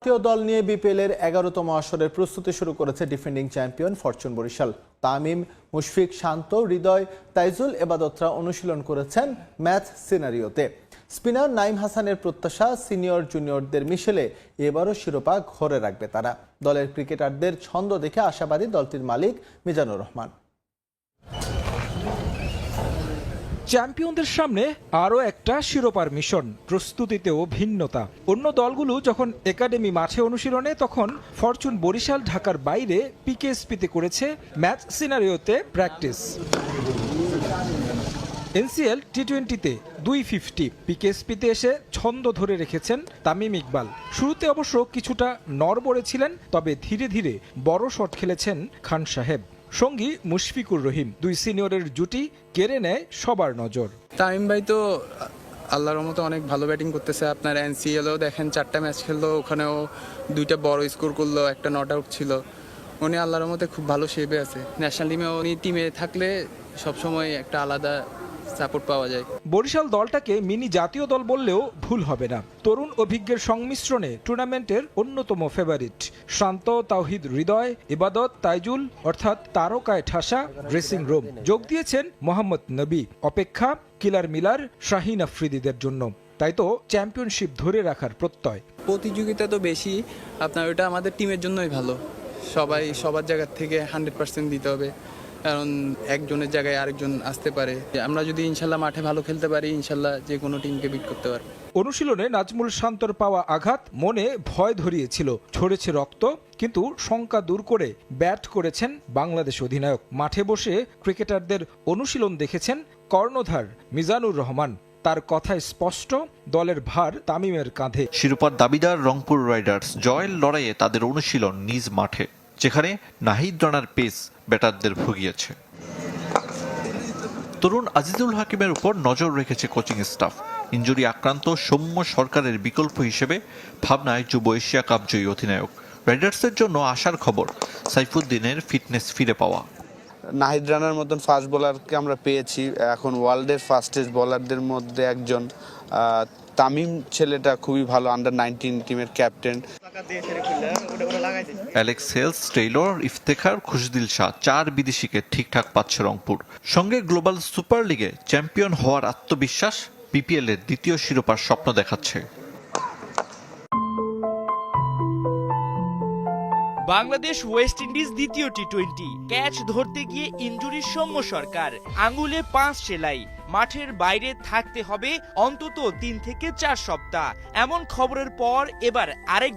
জাতীয় দল নিয়ে বিপিএল এর 11তম আসরের প্রস্তুতি শুরু করেছে defending champion Fortune Barishal. Tamim, Mushfiq, Shanto, Hridoy, Taijul, এবাদতরা অনুশীলন করেছেন ম্যাচ সিনারিওতে। স্পিনার নাইম হাসানের প্রত্যাশা, সিনিয়র জুনিয়রদের মিশেলে এবারও শিরোপা ঘরে রাখবে তারা। দলের ক্রিকেটারদের ছন্দ দেখে আশাবাদী দলটির মালিক মিজানুর রহমান। চ্যাম্পিয়নদের সামনে আরও একটা শিরোপার মিশন, প্রস্তুতিতেও ভিন্নতা। অন্য দলগুলো যখন একাডেমি মাঠে অনুশীলনে, তখন ফরচুন বরিশাল ঢাকার বাইরে পিকেএসপিতে করেছে ম্যাচ সিনারিওতে প্র্যাকটিস। এনসিএল টি-20তে 250, পিকেএসপিতে এসে ছন্দ ধরে রেখেছেন তামিম ইকবাল। শুরুতে অবশ্য কিছুটা নড়বড়ে ছিলেন, তবে ধীরে ধীরে বড় শট খেলেছেন খান সাহেব। সঙ্গী মুশফিকুর রহিম, দুই সিনিয়রের জুটি কেড়ে নেয় সবার নজর। তামিম ভাই তো আল্লাহর মতো অনেক ভালো ব্যাটিং করতেছে। আপনার এনসিএলও দেখেন 4টা ম্যাচ খেললো, ওখানেও 2টা বড় স্কোর করলো, একটা নট আউট ছিল। উনি আল্লাহর মতো খুব ভালো শেপে আছে। ন্যাশনাল টিমে উনি টিমে থাকলে সবসময় একটা আলাদা সাপোর্ট পাওয়া যায়। বরিশাল দলটাকে মিনি জাতীয় দল বললেও ভুল হবে না। তরুণ অভিজ্ঞের সংমিশ্রণে টুর্নামেন্টের অন্যতম ফেভারিট। শান্ত, তাওহিদ, হৃদয়, ইবাদত, তাইজুল অর্থাৎ তারকায় ঠাসা ড্রেসিং রুম। যোগ দিয়েছেন মোহাম্মদ নবী। অপেক্ষা কিলার মিলার, শাহিন আফ্রিদিদের জন্য। তাই তো চ্যাম্পিয়নশিপ ধরে রাখার প্রত্যয়। প্রতিযোগিতা তো বেশি, আপনার ওটা আমাদের টিমের জন্যই ভালো। সবাই সবার জায়গা থেকে 100% দিতে হবে, কারণ একজনের জায়গায় আরেকজন আসতে পারে। আমরা যদি ইনশাল্লাহ মাঠে ভালো খেলতে পারি, ইনশাল্লাহ যে কোনো টিমকে বিট করতে পারবো। অনুশীলনে নাজমুল শান্তর পাওয়া আঘাত মনে ভয় ধরিয়েছিল। ঝরেছে রক্ত, কিন্তু শঙ্কা দূর করে ব্যাট করেছেন বাংলাদেশ অধিনায়ক। মাঠে বসে ক্রিকেটারদের অনুশীলন দেখেছেন কর্ণধার মিজানুর রহমান। তার কথায় স্পষ্ট, দলের ভার তামিমের কাঁধে। শিরোপার দাবিদার রংপুর রাইডার্স জয়ের লড়াইয়ে তাদের অনুশীলন নিজ মাঠে, যেখানে নাহিদ রানার পেস ব্যাটারদের ভুগিয়েছে। তরুণ আজিজুল হাকিমের উপর নজর রেখেছে কোচিং স্টাফ। ইনজুরি আক্রান্ত সৌম্য সরকারের বিকল্প হিসেবে ভাবনায় যুব এশিয়া কাপ জয়ী অধিনায়ক। রাইডার্সের জন্য আশার খবর সাইফুদ্দিনের ফিটনেস ফিরে পাওয়া। নাহিদ রানার মতন ফাস্ট বোলারকে আমরা পেয়েছি, এখন ওয়ার্ল্ডের ফাস্টেস্ট বোলারদের মধ্যে একজন। তামিম ছেলেটা খুবই ভালো, আন্ডার-19 টিমের captain. Alex Hales, Taylor, Iftekhar, Khushdil Shah 4 বিদেশিকে ঠিকঠাক পাচ্ছে রংপুর। সঙ্গে গ্লোবাল সুপার লিগে চ্যাম্পিয়ন হওয়ার আত্মবিশ্বাস বিপিএল এর দ্বিতীয় শিরোপার স্বপ্ন দেখাচ্ছে। বাংলাদেশ ওয়েস্ট ইন্ডিজ দ্বিতীয় টি-20। ক্যাচ ধরতে গিয়ে ইনজুরি সৌম্য সরকার, আঙুলে 5 সেলাই। মাঠের বাইরে থাকতে হবে অন্তত 3 থেকে 4 সপ্তাহ। এমন খবরের পর এবার আরেক